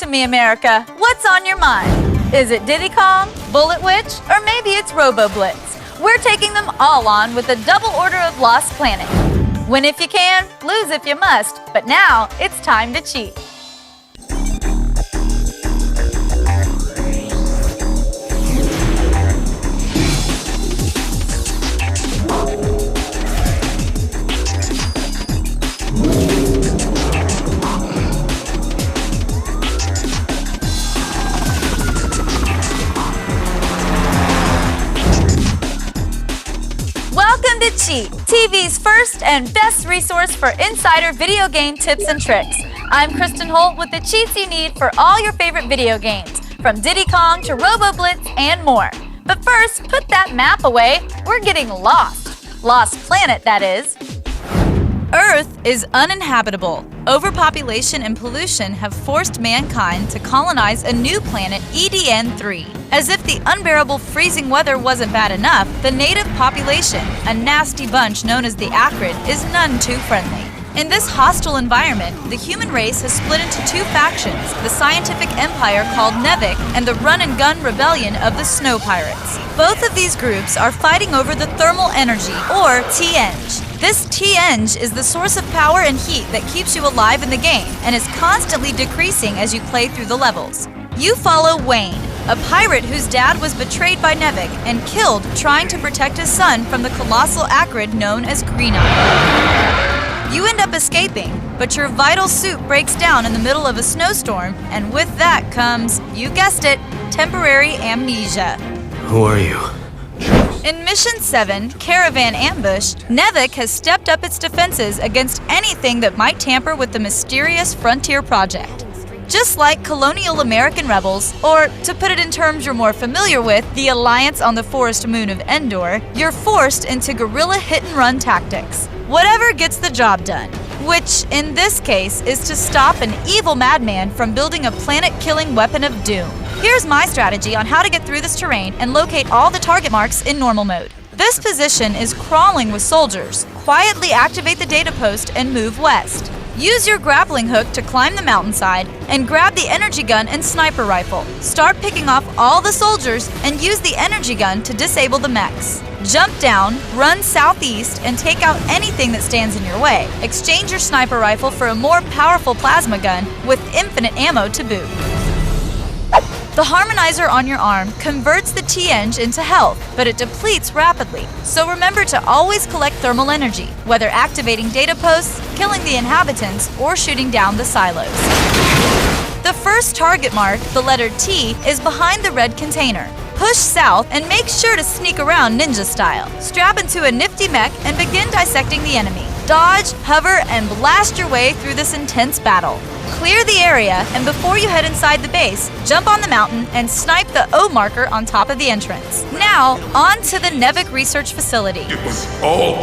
to me, America. What's on your mind? Is it Diddy Kong, Bullet Witch, or maybe it's RoboBlitz? We're taking them all on with a double order of Lost Planet. Win if you can, lose if you must. But now, it's time to cheat. Welcome to Cheat, TV's first and best resource for insider video game tips and tricks. I'm Kristin Holt with the cheats you need for all your favorite video games, from Diddy Kong to RoboBlitz and more. But first, put that map away. We're getting lost. Lost Planet, that is. Earth is uninhabitable. Overpopulation and pollution have forced mankind to colonize a new planet, EDN-3. As if the unbearable freezing weather wasn't bad enough, the native population, a nasty bunch known as the Acrid, is none too friendly. In this hostile environment, the human race has split into two factions, the scientific empire called Nevik and the run-and-gun rebellion of the Snow Pirates. Both of these groups are fighting over the thermal energy, or T-Eng. This T-Eng is the source of power and heat that keeps you alive in the game and is constantly decreasing as you play through the levels. You follow Wayne, a pirate whose dad was betrayed by Nevik and killed trying to protect his son from the colossal Acrid known as Green Eye. You end up escaping, but your vital suit breaks down in the middle of a snowstorm, and with that comes, you guessed it, temporary amnesia. Who are you? In Mission 7, Caravan Ambush, Nevik has stepped up its defenses against anything that might tamper with the mysterious Frontier Project. Just like colonial American rebels, or to put it in terms you're more familiar with, the Alliance on the forest moon of Endor, you're forced into guerrilla hit-and-run tactics. Whatever gets the job done, which in this case is to stop an evil madman from building a planet-killing weapon of doom. Here's my strategy on how to get through this terrain and locate all the target marks in normal mode. This position is crawling with soldiers. Quietly activate the data post and move west. Use your grappling hook to climb the mountainside and grab the energy gun and sniper rifle. Start picking off all the soldiers and use the energy gun to disable the mechs. Jump down, run southeast, and take out anything that stands in your way. Exchange your sniper rifle for a more powerful plasma gun with infinite ammo to boot. The harmonizer on your arm converts the T-Eng into health, but it depletes rapidly. So remember to always collect thermal energy, whether activating data posts, killing the inhabitants, or shooting down the silos. The first target mark, the letter T, is behind the red container. Push south and make sure to sneak around ninja style. Strap into a nifty mech and begin dissecting the enemy. Dodge, hover, and blast your way through this intense battle. Clear the area, and before you head inside the base, jump on the mountain and snipe the O marker on top of the entrance. Now, on to the Nevik Research Facility. It was all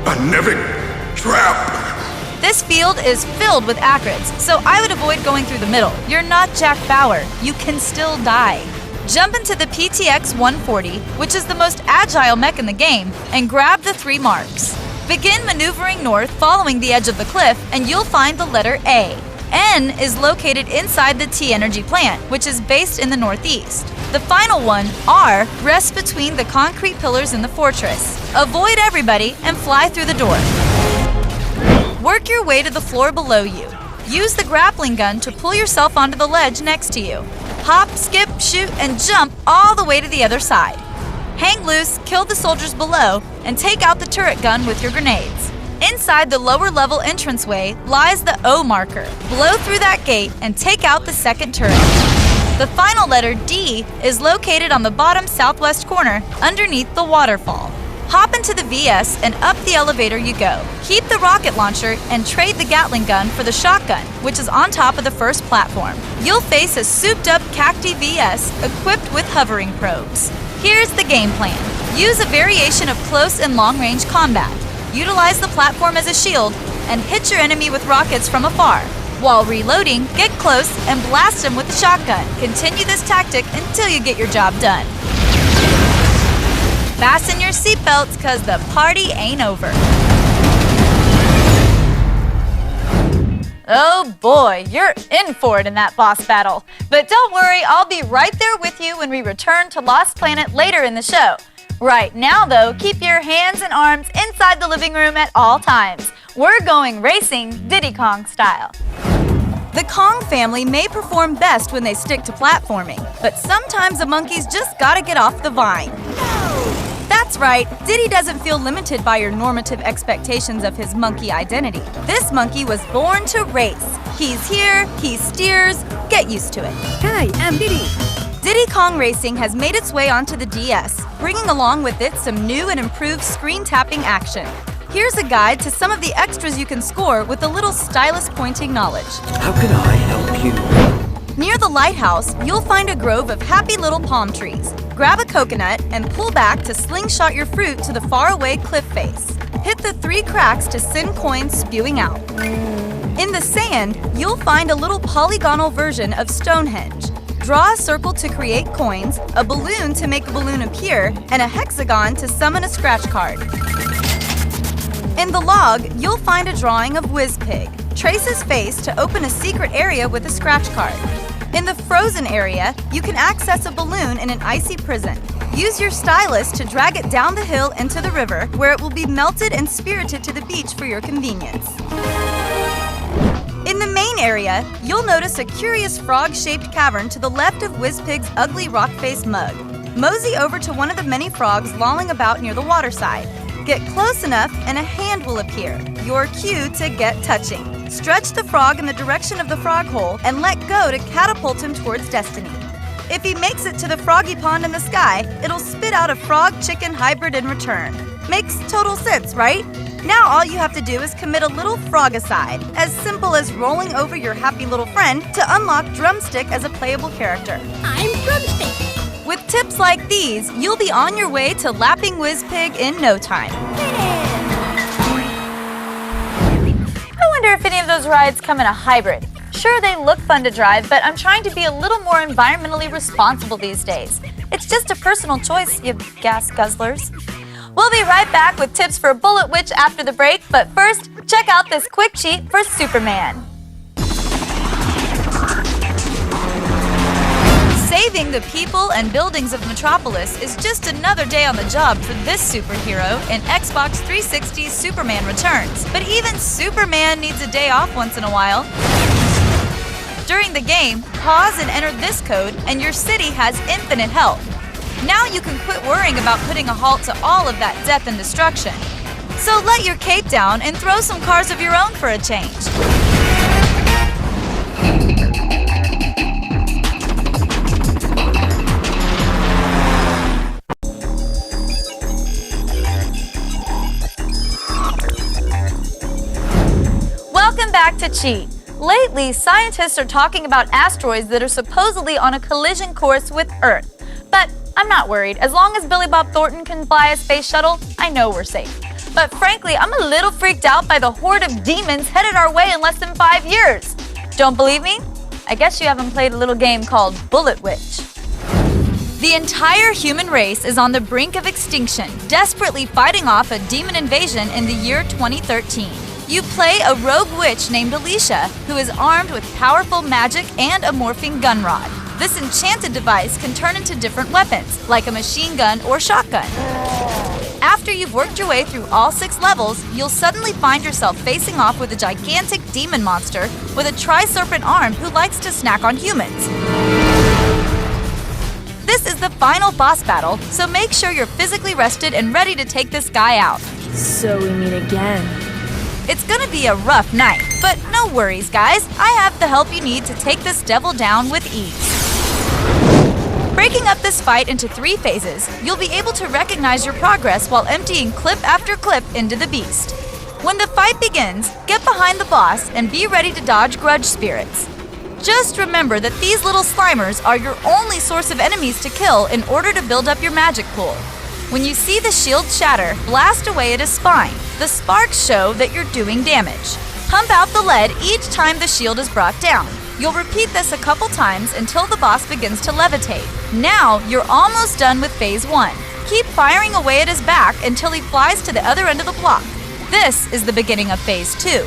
a Nevik trap. This field is filled with acrids, so I would avoid going through the middle. You're not Jack Bauer. You can still die. Jump into the PTX 140, which is the most agile mech in the game, and grab the 3 marks. Begin maneuvering north following the edge of the cliff, and you'll find the letter A. N is located inside the T-Energy plant, which is based in the northeast. The final one, R, rests between the concrete pillars in the fortress. Avoid everybody and fly through the door. Work your way to the floor below you. Use the grappling gun to pull yourself onto the ledge next to you. Hop, skip, shoot, and jump all the way to the other side. Hang loose, kill the soldiers below, and take out the turret gun with your grenades. Inside the lower level entranceway lies the O marker. Blow through that gate and take out the second turret. The final letter, D, is located on the bottom southwest corner underneath the waterfall. Hop into the VS and up the elevator you go. Keep the rocket launcher and trade the Gatling gun for the shotgun, which is on top of the first platform. You'll face a souped-up Cacti VS equipped with hovering probes. Here's the game plan. Use a variation of close and long-range combat. Utilize the platform as a shield and hit your enemy with rockets from afar. While reloading, get close and blast him with the shotgun. Continue this tactic until you get your job done. Fasten your seatbelts, cause the party ain't over. Oh boy, you're in for it in that boss battle. But don't worry, I'll be right there with you when we return to Lost Planet later in the show. Right now though, keep your hands and arms inside the living room at all times. We're going racing Diddy Kong style. The Kong family may perform best when they stick to platforming, but sometimes a monkey's just gotta get off the vine. That's right, Diddy doesn't feel limited by your normative expectations of his monkey identity. This monkey was born to race. He's here, he steers, get used to it. Hi, I'm Diddy. Diddy Kong Racing has made its way onto the DS, bringing along with it some new and improved screen tapping action. Here's a guide to some of the extras you can score with a little stylus pointing knowledge. How can I help you? Near the lighthouse, you'll find a grove of happy little palm trees. Grab a coconut and pull back to slingshot your fruit to the faraway cliff face. Hit the 3 cracks to send coins spewing out. In the sand, you'll find a little polygonal version of Stonehenge. Draw a circle to create coins, a balloon to make a balloon appear, and a hexagon to summon a scratch card. In the log, you'll find a drawing of Whizpig. Trace his face to open a secret area with a scratch card. In the frozen area, you can access a balloon in an icy prison. Use your stylus to drag it down the hill into the river, where it will be melted and spirited to the beach for your convenience. In the main area, you'll notice a curious frog-shaped cavern to the left of Whizpig's ugly rock-faced mug. Mosey over to one of the many frogs lolling about near the waterside. Get close enough and a hand will appear, your cue to get touching. Stretch the frog in the direction of the frog hole and let go to catapult him towards destiny. If he makes it to the froggy pond in the sky, it'll spit out a frog-chicken hybrid in return. Makes total sense, right? Now all you have to do is commit a little frogicide, as simple as rolling over your happy little friend to unlock Drumstick as a playable character. I'm Drumstick. With tips like these, you'll be on your way to lapping Whizpig in no time. I wonder if any of those rides come in a hybrid. Sure, they look fun to drive, but I'm trying to be a little more environmentally responsible these days. It's just a personal choice, you gas guzzlers. We'll be right back with tips for Bullet Witch after the break, but first, check out this quick cheat for Superman. Saving the people and buildings of Metropolis is just another day on the job for this superhero in Xbox 360's Superman Returns. But even Superman needs a day off once in a while. During the game, pause and enter this code and your city has infinite health. Now you can quit worrying about putting a halt to all of that death and destruction. So let your cape down and throw some cars of your own for a change. Welcome back to Cheat. Lately, scientists are talking about asteroids that are supposedly on a collision course with Earth. But I'm not worried. As long as Billy Bob Thornton can fly a space shuttle, I know we're safe. But frankly, I'm a little freaked out by the horde of demons headed our way in less than 5 years. Don't believe me? I guess you haven't played a little game called Bullet Witch. The entire human race is on the brink of extinction, desperately fighting off a demon invasion in the year 2013. You play a rogue witch named Alicia, who is armed with powerful magic and a morphing gun rod. This enchanted device can turn into different weapons, like a machine gun or shotgun. After you've worked your way through all 6 levels, you'll suddenly find yourself facing off with a gigantic demon monster with a tri-serpent arm who likes to snack on humans. This is the final boss battle, so make sure you're physically rested and ready to take this guy out. So we meet again. It's gonna be a rough night, but no worries, guys. I have the help you need to take this devil down with ease. Breaking up this fight into 3 phases, you'll be able to recognize your progress while emptying clip after clip into the beast. When the fight begins, get behind the boss and be ready to dodge grudge spirits. Just remember that these little Slimers are your only source of enemies to kill in order to build up your magic pool. When you see the shield shatter, blast away at his spine. The sparks show that you're doing damage. Pump out the lead each time the shield is brought down. You'll repeat this a couple times until the boss begins to levitate. Now, you're almost done with phase 1. Keep firing away at his back until he flies to the other end of the block. This is the beginning of phase 2.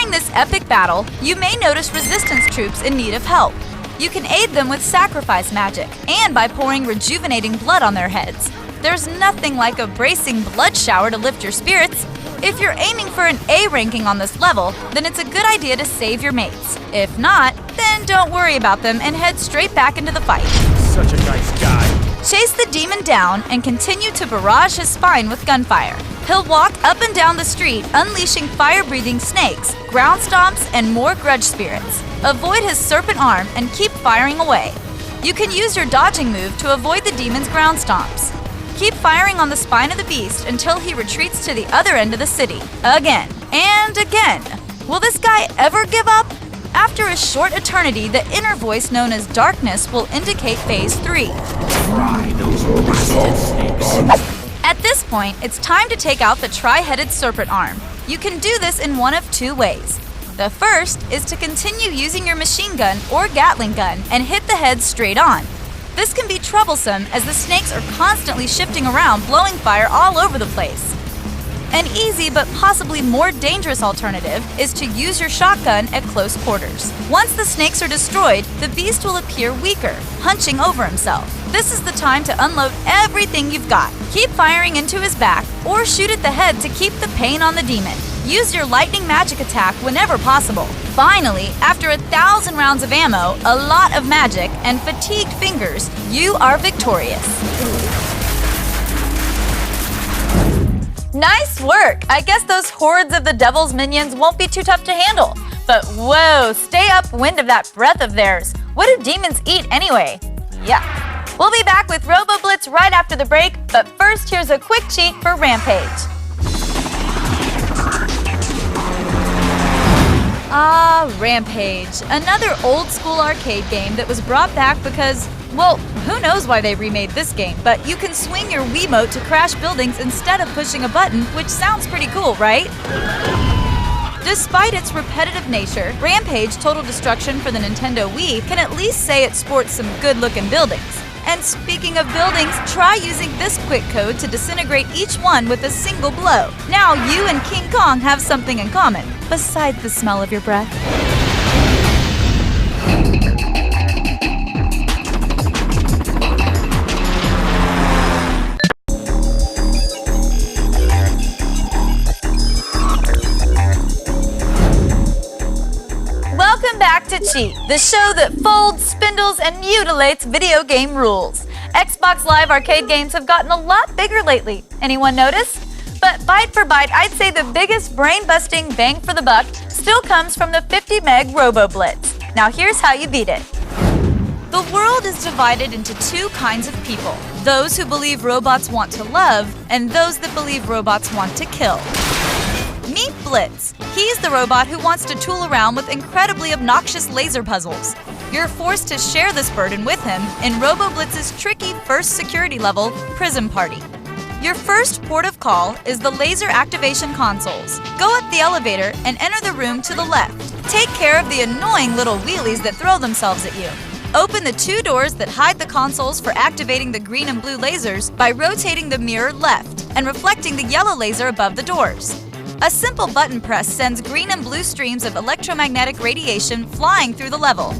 During this epic battle, you may notice resistance troops in need of help. You can aid them with sacrifice magic and by pouring rejuvenating blood on their heads. There's nothing like a bracing blood shower to lift your spirits. If you're aiming for an A ranking on this level, then it's a good idea to save your mates. If not, then don't worry about them and head straight back into the fight. Such a nice guy. Chase the demon down and continue to barrage his spine with gunfire. He'll walk up and down the street, unleashing fire-breathing snakes, ground stomps, and more grudge spirits. Avoid his serpent arm and keep firing away. You can use your dodging move to avoid the demon's ground stomps. Keep firing on the spine of the beast until he retreats to the other end of the city. Again and again. Will this guy ever give up? After a short eternity, the inner voice known as darkness will indicate phase 3. Try those resistance snakes. At this point, it's time to take out the tri-headed serpent arm. You can do this in one of 2 ways. The first is to continue using your machine gun or Gatling gun and hit the head straight on. This can be troublesome as the snakes are constantly shifting around, blowing fire all over the place. An easy but possibly more dangerous alternative is to use your shotgun at close quarters. Once the snakes are destroyed, the beast will appear weaker, hunching over himself. This is the time to unload everything you've got. Keep firing into his back or shoot at the head to keep the pain on the demon. Use your lightning magic attack whenever possible. Finally, after 1,000 rounds of ammo, a lot of magic, and fatigued fingers, you are victorious. Nice work! I guess those hordes of the devil's minions won't be too tough to handle. But whoa, stay upwind of that breath of theirs. What do demons eat anyway? Yuck. We'll be back with RoboBlitz right after the break, but first here's a quick cheat for Rampage. Ah, Rampage. Another old-school arcade game that was brought back because, well, who knows why they remade this game, but you can swing your Wiimote to crash buildings instead of pushing a button, which sounds pretty cool, right? Despite its repetitive nature, Rampage Total Destruction for the Nintendo Wii can at least say it sports some good-looking buildings. And speaking of buildings, try using this quick code to disintegrate each one with a single blow. Now you and King Kong have something in common, besides the smell of your breath. Welcome back to Cheat, the show that folds, spindles, and mutilates video game rules. Xbox Live arcade games have gotten a lot bigger lately. Anyone notice? But bite for bite, I'd say the biggest brain-busting bang for the buck still comes from the 50 meg RoboBlitz. Now here's how you beat it. The world is divided into 2 kinds of people. Those who believe robots want to love, and those that believe robots want to kill. Meet Blitz. He's the robot who wants to tool around with incredibly obnoxious laser puzzles. You're forced to share this burden with him in RoboBlitz's tricky first security level, Prison Party. Your first port of call is the laser activation consoles. Go up the elevator and enter the room to the left. Take care of the annoying little wheelies that throw themselves at you. Open the 2 doors that hide the consoles for activating the green and blue lasers by rotating the mirror left and reflecting the yellow laser above the doors. A simple button press sends green and blue streams of electromagnetic radiation flying through the level.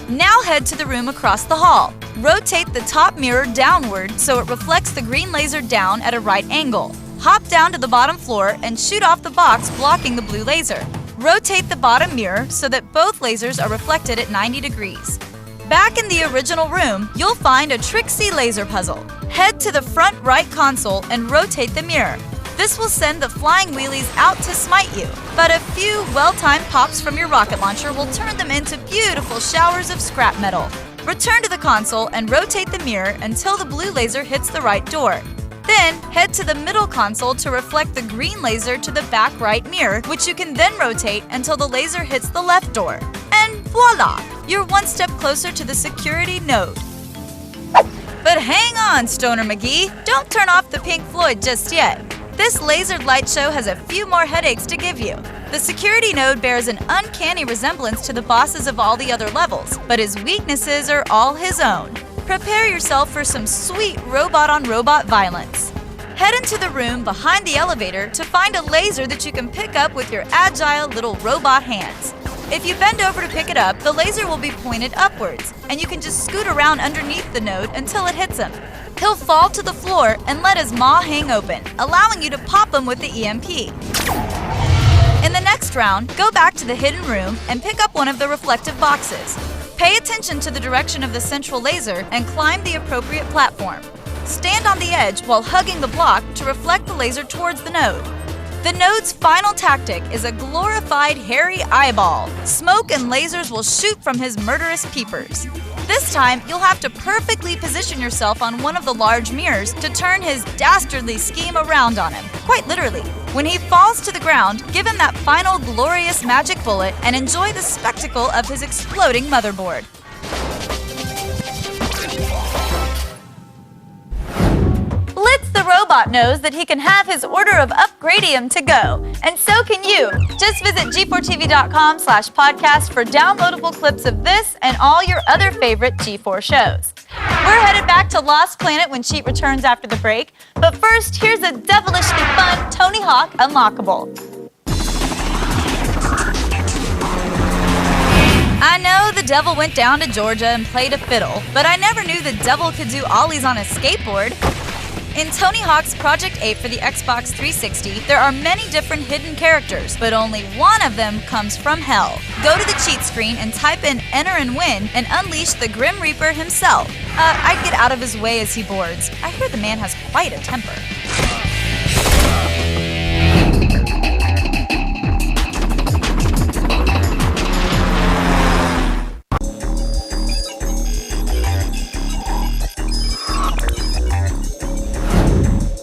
Now head to the room across the hall. Rotate the top mirror downward so it reflects the green laser down at a right angle. Hop down to the bottom floor and shoot off the box blocking the blue laser. Rotate the bottom mirror so that both lasers are reflected at 90 degrees. Back in the original room, you'll find a tricksy laser puzzle. Head to the front right console and rotate the mirror. This will send the flying wheelies out to smite you, but a few well-timed pops from your rocket launcher will turn them into beautiful showers of scrap metal. Return to the console and rotate the mirror until the blue laser hits the right door. Then, head to the middle console to reflect the green laser to the back right mirror, which you can then rotate until the laser hits the left door. And voila! You're one step closer to the security node. But hang on, Stoner McGee! Don't turn off the Pink Floyd just yet. This lasered light show has a few more headaches to give you. The security node bears an uncanny resemblance to the bosses of all the other levels, but his weaknesses are all his own. Prepare yourself for some sweet robot-on-robot violence. Head into the room behind the elevator to find a laser that you can pick up with your agile little robot hands. If you bend over to pick it up, the laser will be pointed upwards, and you can just scoot around underneath the node until it hits him. He'll fall to the floor and let his maw hang open, allowing you to pop him with the EMP. In the next round, go back to the hidden room and pick up one of the reflective boxes. Pay attention to the direction of the central laser and climb the appropriate platform. Stand on the edge while hugging the block to reflect the laser towards the node. The node's final tactic is a glorified hairy eyeball. Smoke and lasers will shoot from his murderous peepers. This time, you'll have to perfectly position yourself on one of the large mirrors to turn his dastardly scheme around on him, quite literally. When he falls to the ground, give him that final glorious magic bullet and enjoy the spectacle of his exploding motherboard. Blitz the robot knows that he can have his order of upgradium to go, and so can you. Just visit g4tv.com/podcast for downloadable clips of this and all your other favorite G4 shows. We're headed back to Lost Planet when Cheat returns after the break, but first, here's a devilishly fun Tony Hawk Unlockable. I know the devil went down to Georgia and played a fiddle, but I never knew the devil could do ollies on a skateboard. In Tony Hawk's Project 8 for the Xbox 360, there are many different hidden characters, but only one of them comes from hell. Go to the cheat screen and type in Enter and Win and unleash the Grim Reaper himself. I'd get out of his way as he boards. I hear the man has quite a temper.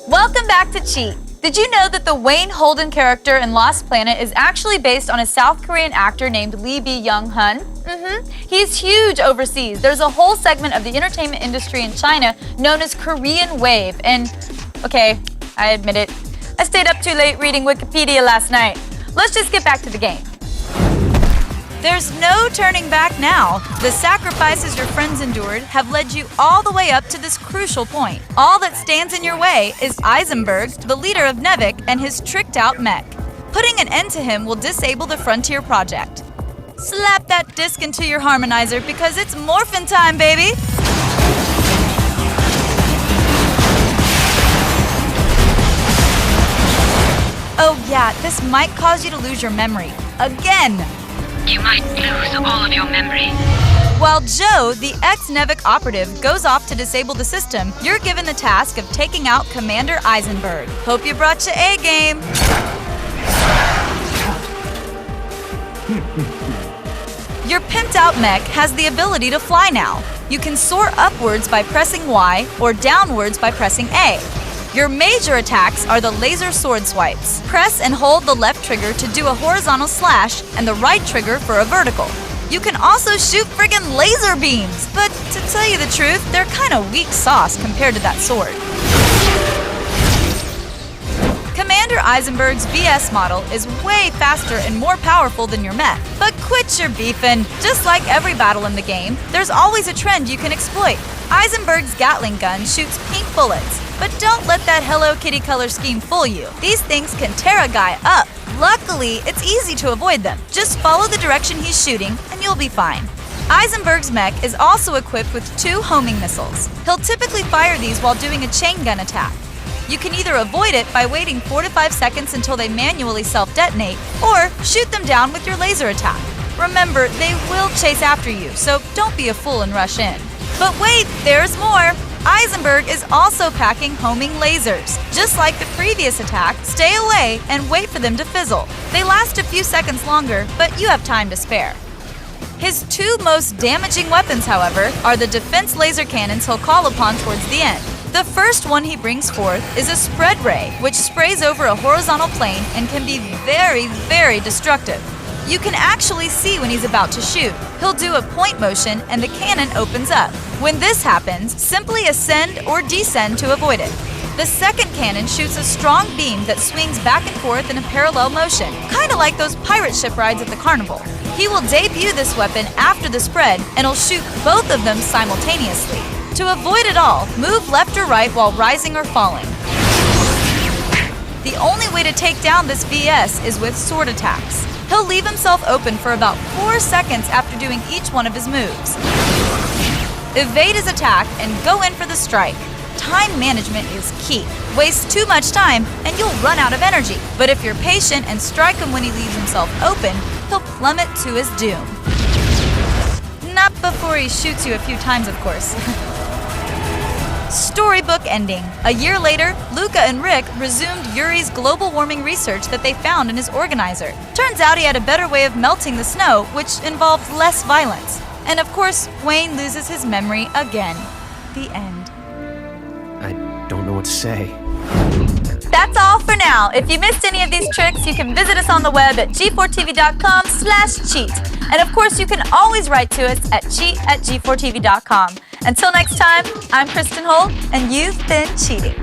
Welcome back to Cheat. Did you know that the Wayne Holden character in Lost Planet is actually based on a South Korean actor named Lee Byung-hun? He's huge overseas. There's a whole segment of the entertainment industry in China known as Korean Wave. And, okay, I admit it, I stayed up too late reading Wikipedia last night. Let's just get back to the game. There's no turning back now. The sacrifices your friends endured have led you all the way up to this crucial point. All that stands in your way is Eisenberg, the leader of Nevik, and his tricked-out mech. Putting an end to him will disable the Frontier project. Slap that disc into your harmonizer because it's morphin' time, baby! Oh yeah, this might cause you to lose your memory. Again! You might lose all of your memory. While Joe, the ex-Nevik operative, goes off to disable the system, you're given the task of taking out Commander Eisenberg. Hope you brought your A-game. Your pimped-out mech has the ability to fly now. You can soar upwards by pressing Y or downwards by pressing A. Your major attacks are the laser sword swipes. Press and hold the left trigger to do a horizontal slash and the right trigger for a vertical. You can also shoot friggin' laser beams, but to tell you the truth, they're kinda weak sauce compared to that sword. Commander Eisenberg's VS model is way faster and more powerful than your mech. But quit your beefing. Just like every battle in the game, there's always a trend you can exploit. Eisenberg's Gatling gun shoots pink bullets, but don't let that Hello Kitty color scheme fool you. These things can tear a guy up. Luckily, it's easy to avoid them. Just follow the direction he's shooting and you'll be fine. Eisenberg's mech is also equipped with 2 homing missiles. He'll typically fire these while doing a chain gun attack. You can either avoid it by waiting 4 to 5 seconds until they manually self-detonate, or shoot them down with your laser attack. Remember, they will chase after you, so don't be a fool and rush in. But wait, there's more! Eisenberg is also packing homing lasers. Just like the previous attack, stay away and wait for them to fizzle. They last a few seconds longer, but you have time to spare. His 2 most damaging weapons, however, are the defense laser cannons he'll call upon towards the end. The first one he brings forth is a spread ray, which sprays over a horizontal plane and can be very, very destructive. You can actually see when he's about to shoot. He'll do a point motion and the cannon opens up. When this happens, simply ascend or descend to avoid it. The second cannon shoots a strong beam that swings back and forth in a parallel motion, kind of like those pirate ship rides at the carnival. He will debut this weapon after the spread and he'll shoot both of them simultaneously. To avoid it all, move left or right while rising or falling. The only way to take down this VS is with sword attacks. He'll leave himself open for about 4 seconds after doing each one of his moves. Evade his attack and go in for the strike. Time management is key. Waste too much time and you'll run out of energy. But if you're patient and strike him when he leaves himself open, he'll plummet to his doom. Not before he shoots you a few times, of course. Storybook ending. A year later, Luca and Rick resumed Yuri's global warming research that they found in his organizer. Turns out he had a better way of melting the snow, which involved less violence. And of course, Wayne loses his memory again. The end. I don't know what to say. That's all for now. If you missed any of these tricks, you can visit us on the web at g4tv.com/cheat. And of course, you can always write to us at cheat@g4tv.com. Until next time, I'm Kristin Holt, and you've been cheating.